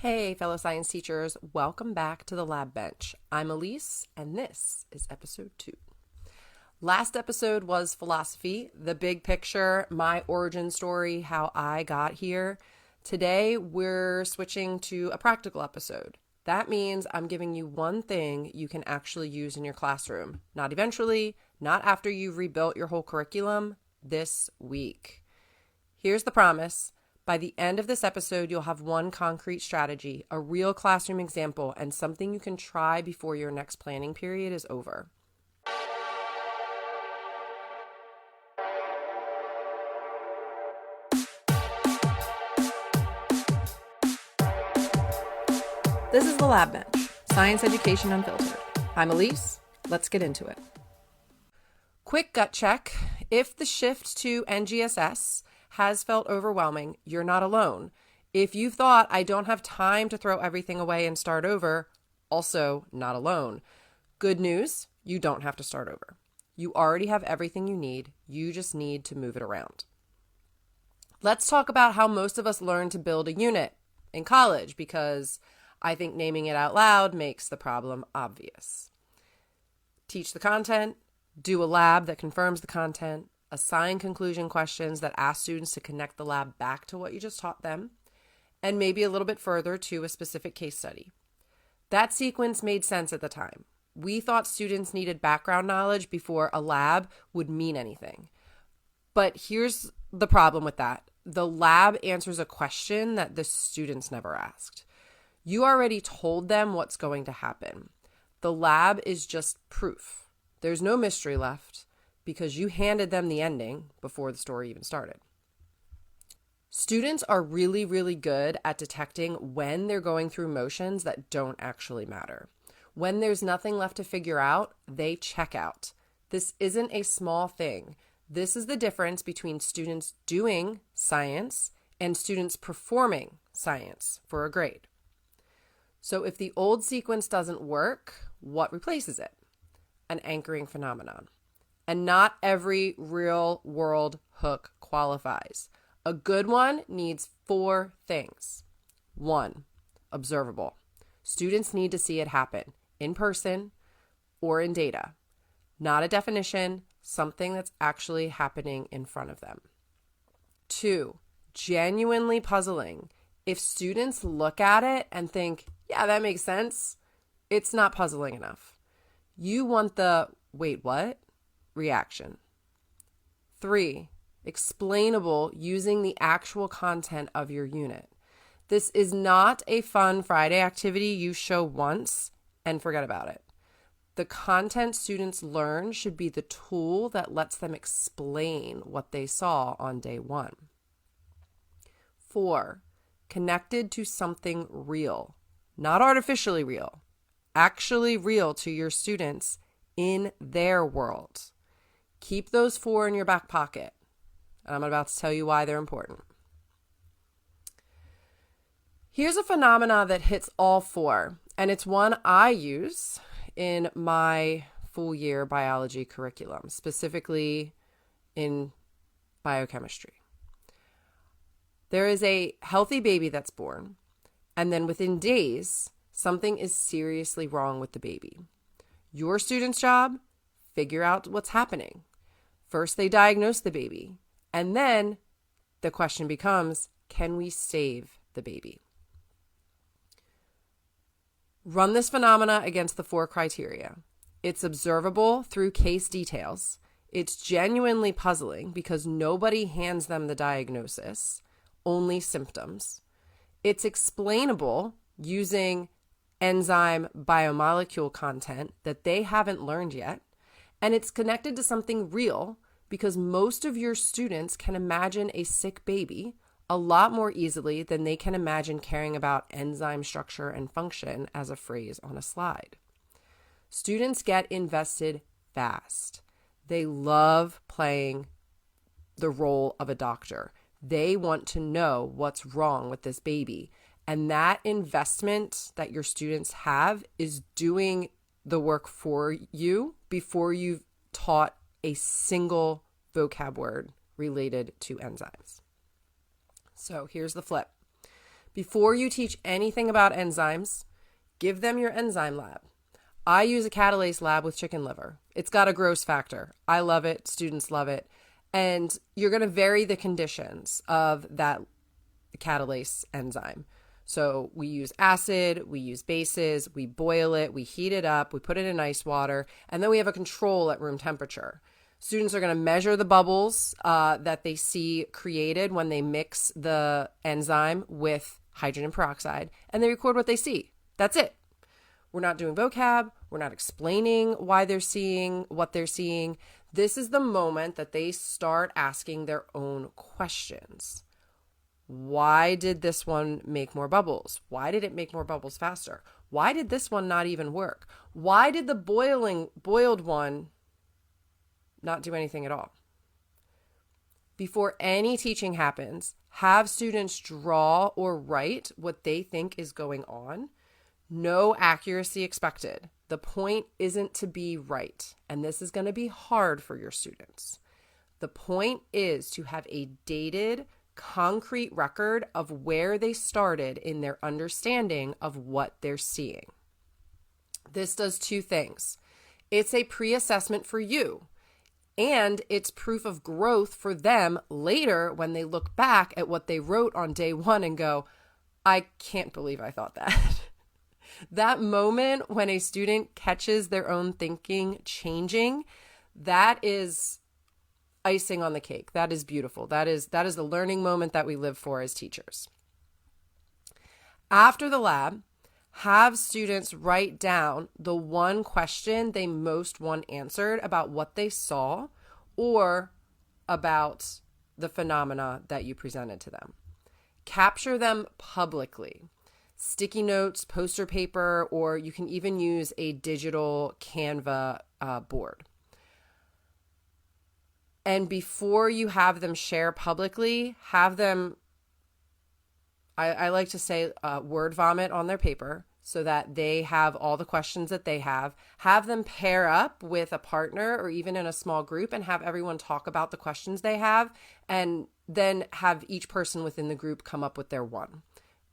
Hey, fellow science teachers, welcome back to the lab bench. I'm Alyse, and this is episode 2. Last episode was philosophy, the big picture, my origin story, how I got here. Today, we're switching to a practical episode. That means I'm giving you one thing you can actually use in your classroom. Not eventually, not after you've rebuilt your whole curriculum, this week. Here's the promise. By the end of this episode, you'll have one concrete strategy, a real classroom example, and something you can try before your next planning period is over. This is the Lab Bench, Science Education Unfiltered. I'm Alyse. Let's get into it. Quick gut check. If the shift to NGSS has felt overwhelming, you're not alone. If you've thought, I don't have time to throw everything away and start over, also not alone. Good news, you don't have to start over. You already have everything you need. You just need to move it around. Let's talk about how most of us learn to build a unit in college, because I think naming it out loud makes the problem obvious. Teach the content, do a lab that confirms the content, assign conclusion questions that ask students to connect the lab back to what you just taught them, and maybe a little bit further to a specific case study. That sequence made sense at the time. We thought students needed background knowledge before a lab would mean anything. But here's the problem with that. The lab answers a question that the students never asked. You already told them what's going to happen. The lab is just proof. There's no mystery left, because you handed them the ending before the story even started. Students are really, really good at detecting when they're going through motions that don't actually matter. When there's nothing left to figure out, they check out. This isn't a small thing. This is the difference between students doing science and students performing science for a grade. So if the old sequence doesn't work, what replaces it? An anchoring phenomenon. And not every real world hook qualifies. A good one needs 4 things. 1, observable. Students need to see it happen in person or in data. Not a definition, something that's actually happening in front of them. 2, genuinely puzzling. If students look at it and think, yeah, that makes sense, it's not puzzling enough. You want the, wait, what? Reaction. 3, explainable using the actual content of your unit. This is not a fun Friday activity you show once and forget about it. The content students learn should be the tool that lets them explain what they saw on day 1. 4, connected to something real, not artificially real, actually real to your students in their world. Keep those 4 in your back pocket. I'm about to tell you why they're important. Here's a phenomena that hits all 4, and it's one I use in my full year biology curriculum, specifically in biochemistry. There is a healthy baby that's born, and then within days, something is seriously wrong with the baby. Your student's job, figure out what's happening. First, they diagnose the baby, and then the question becomes, can we save the baby? Run this phenomena against the 4 criteria. It's observable through case details. It's genuinely puzzling because nobody hands them the diagnosis, only symptoms. It's explainable using enzyme biomolecule content that they haven't learned yet. And it's connected to something real because most of your students can imagine a sick baby a lot more easily than they can imagine caring about enzyme structure and function as a phrase on a slide. Students get invested fast. They love playing the role of a doctor. They want to know what's wrong with this baby. And that investment that your students have is doing the work for you before you've taught a single vocab word related to enzymes. So here's the flip. Before you teach anything about enzymes, give them your enzyme lab. I use a catalase lab with chicken liver. It's got a gross factor. I love it. Students love it. And you're going to vary the conditions of that catalase enzyme. So we use acid, we use bases, we boil it, we heat it up, we put it in ice water, and then we have a control at room temperature. Students are going to measure the bubbles that they see created when they mix the enzyme with hydrogen peroxide, and they record what they see. That's it. We're not doing vocab. We're not explaining why they're seeing what they're seeing. This is the moment that they start asking their own questions. Why did this one make more bubbles? Why did it make more bubbles faster? Why did this one not even work? Why did the boiled one not do anything at all? Before any teaching happens, have students draw or write what they think is going on. No accuracy expected. The point isn't to be right, and this is going to be hard for your students. The point is to have a dated, concrete record of where they started in their understanding of what they're seeing. This does two things. It's a pre-assessment for you, and it's proof of growth for them later when they look back at what they wrote on day one and go, I can't believe I thought that. That moment when a student catches their own thinking changing, that is icing on the cake. That is beautiful. That is the learning moment that we live for as teachers. After the lab, have students write down the one question they most want answered about what they saw or about the phenomena that you presented to them. Capture them publicly. Sticky notes, poster paper, or you can even use a digital Canva board. And before you have them share publicly, have them, I like to say, word vomit on their paper so that they have all the questions that they have. Have them pair up with a partner or even in a small group and have everyone talk about the questions they have, and then have each person within the group come up with their one.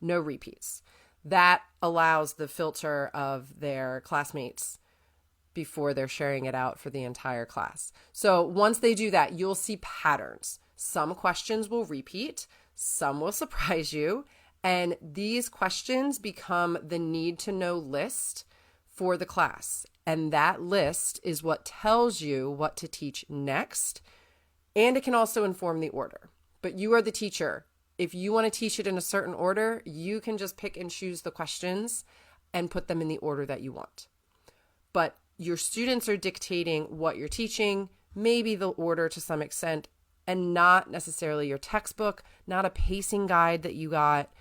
No repeats. That allows the filter of their classmates before they're sharing it out for the entire class. So once they do that, you'll see patterns. Some questions will repeat, some will surprise you, and these questions become the need to know list for the class. And that list is what tells you what to teach next, and it can also inform the order. But you are the teacher. If you want to teach it in a certain order, you can just pick and choose the questions and put them in the order that you want. But your students are dictating what you're teaching, maybe the order to some extent, and not necessarily your textbook, not a pacing guide that you got.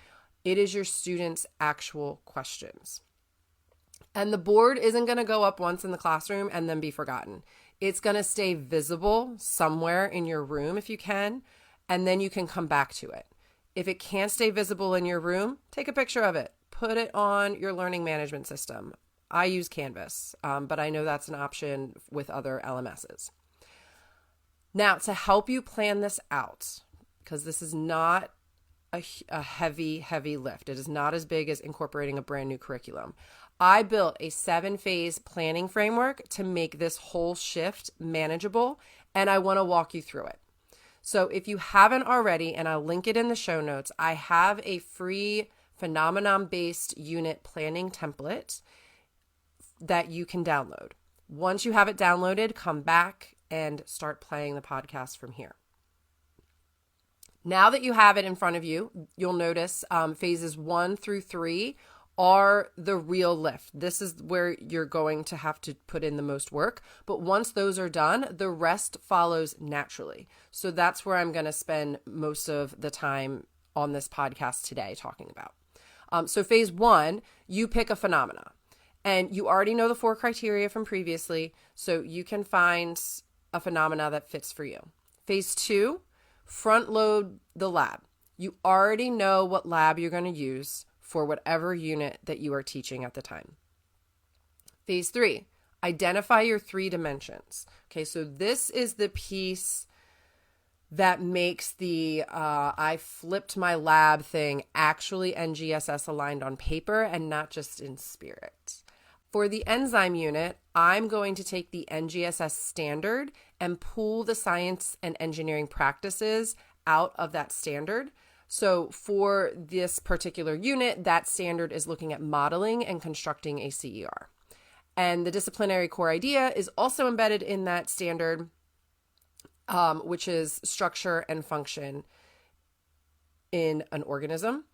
It is your students' actual questions. And the board isn't going to go up once in the classroom and then be forgotten. It's going to stay visible somewhere in your room if you can, and then you can come back to it. If it can't stay visible in your room, take a picture of it. Put it on your learning management system. I use Canvas, but I know that's an option with other LMSs. Now, to help you plan this out, because this is not a heavy lift. It is not as big as incorporating a brand new curriculum. I built a 7-phase planning framework to make this whole shift manageable, and I want to walk you through it. So if you haven't already, and I'll link it in the show notes, I have a free phenomenon-based unit planning template that you can download. Once you have it downloaded, come back and start playing the podcast from here. Now that you have it in front of you, you'll notice phases 1 through 3 are the real lift. This is where you're going to have to put in the most work. But once those are done, the rest follows naturally. So that's where I'm going to spend most of the time on this podcast today talking about. So phase 1, you pick a phenomena. And you already know the 4 criteria from previously, so you can find a phenomena that fits for you. Phase 2, front load the lab. You already know what lab you're going to use for whatever unit that you are teaching at the time. Phase 3, identify your 3 dimensions. Okay, so this is the piece that makes the I flipped my lab thing actually NGSS aligned on paper and not just in spirit. For the enzyme unit, I'm going to take the NGSS standard and pull the science and engineering practices out of that standard. So for this particular unit, that standard is looking at modeling and constructing a CER. And the disciplinary core idea is also embedded in that standard, which is structure and function in an organism.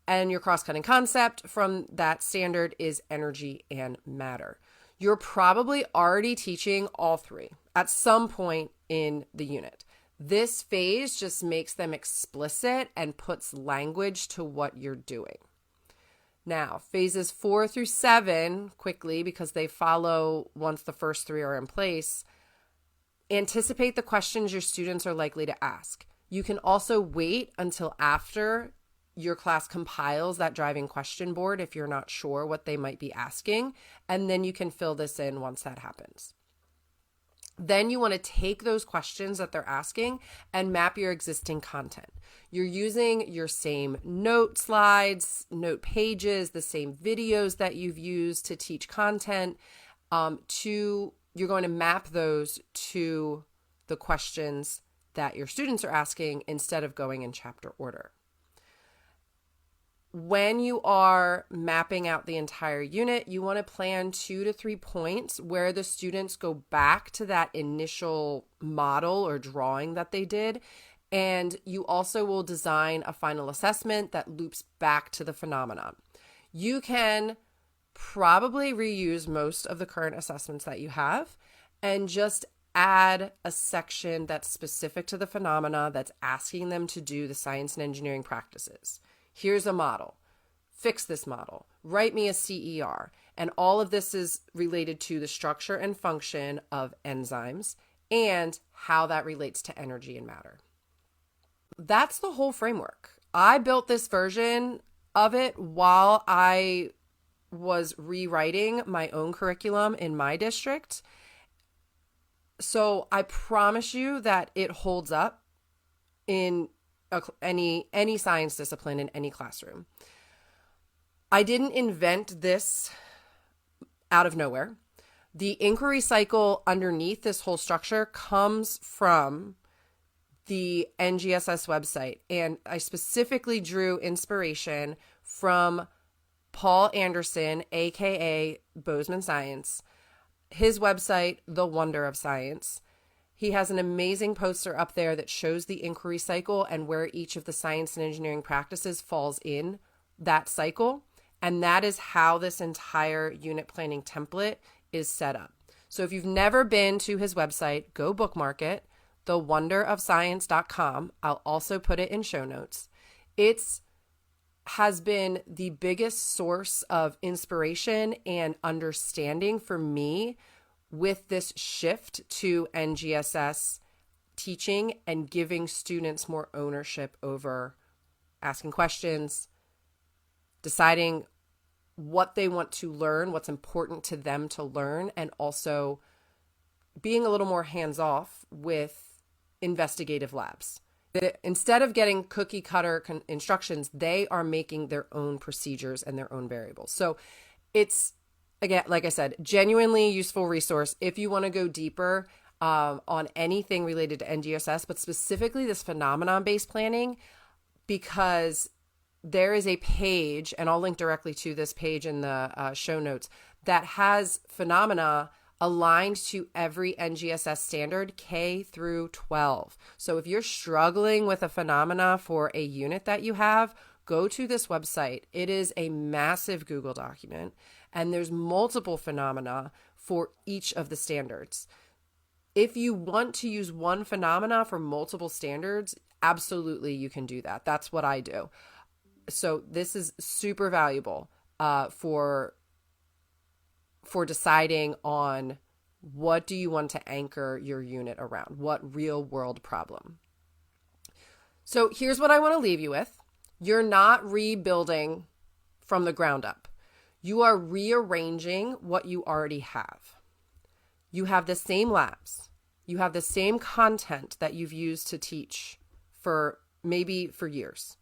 And your cross-cutting concept from that standard is energy and matter. You're probably already teaching all three at some point in the unit. This phase just makes them explicit and puts language to what you're doing. Now, phases 4 through 7, quickly, because they follow once the first 3 are in place, anticipate the questions your students are likely to ask. You can also wait until after your class compiles that driving question board if you're not sure what they might be asking, and then you can fill this in once that happens. Then you want to take those questions that they're asking and map your existing content. You're using your same note slides, note pages, the same videos that you've used to teach content. You're going to map those to the questions that your students are asking instead of going in chapter order. When you are mapping out the entire unit, you want to plan 2 to 3 points where the students go back to that initial model or drawing that they did. And you also will design a final assessment that loops back to the phenomenon. You can probably reuse most of the current assessments that you have and just add a section that's specific to the phenomena that's asking them to do the science and engineering practices. Here's a model. Fix this model. Write me a CER. And all of this is related to the structure and function of enzymes and how that relates to energy and matter. That's the whole framework. I built this version of it while I was rewriting my own curriculum in my district. So I promise you that it holds up in any science discipline in any classroom. I didn't invent this out of nowhere. The inquiry cycle underneath this whole structure comes from the NGSS website, and I specifically drew inspiration from Paul Anderson, aka Bozeman Science, his website, The Wonder of Science. He has an amazing poster up there that shows the inquiry cycle and where each of the science and engineering practices falls in that cycle. And that is how this entire unit planning template is set up. So if you've never been to his website, go bookmark it, thewonderofscience.com. I'll also put it in show notes. It has been the biggest source of inspiration and understanding for me with this shift to NGSS teaching and giving students more ownership over asking questions, deciding what they want to learn, what's important to them to learn, and also being a little more hands-off with investigative labs. Instead of getting cookie cutter instructions, they are making their own procedures and their own variables. So it's, again, like I said, genuinely useful resource if you want to go deeper on anything related to NGSS, but specifically this phenomenon-based planning, because there is a page, and I'll link directly to this page in the show notes, that has phenomena aligned to every NGSS standard K through 12. So if you're struggling with a phenomena for a unit that you have, go to this website. It is a massive Google document, and there's multiple phenomena for each of the standards. If you want to use one phenomena for multiple standards, absolutely you can do that. That's what I do. So this is super valuable for deciding on what do you want to anchor your unit around, what real world problem. So here's what I want to leave you with. You're not rebuilding from the ground up. You are rearranging what you already have. You have the same labs. You have the same content that you've used to teach for years.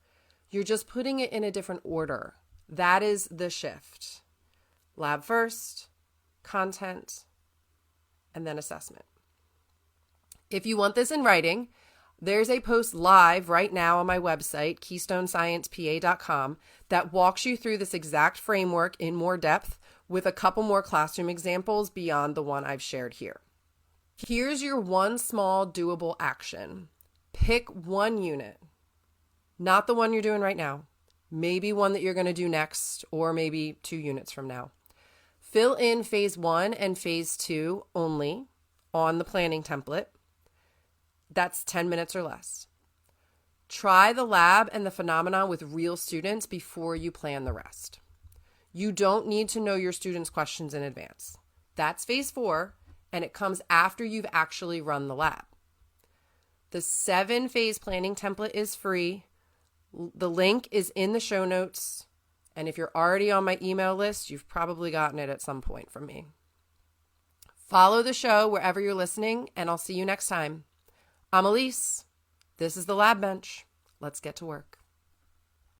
You're just putting it in a different order. That is the shift. Lab first, content, and then assessment. If you want this in writing, there's a post live right now on my website, keystonesciencepa.com, that walks you through this exact framework in more depth with a couple more classroom examples beyond the one I've shared here. Here's your one small doable action. Pick one unit, not the one you're doing right now, maybe one that you're going to do next, or maybe 2 units from now. Fill in phase 1 and phase 2 only on the planning template. That's 10 minutes or less. Try the lab and the phenomenon with real students before you plan the rest. You don't need to know your students' questions in advance. That's phase 4, and it comes after you've actually run the lab. The 7-phase planning template is free. The link is in the show notes, and if you're already on my email list, you've probably gotten it at some point from me. Follow the show wherever you're listening, and I'll see you next time. I'm Alyse. This is the Lab Bench. Let's get to work.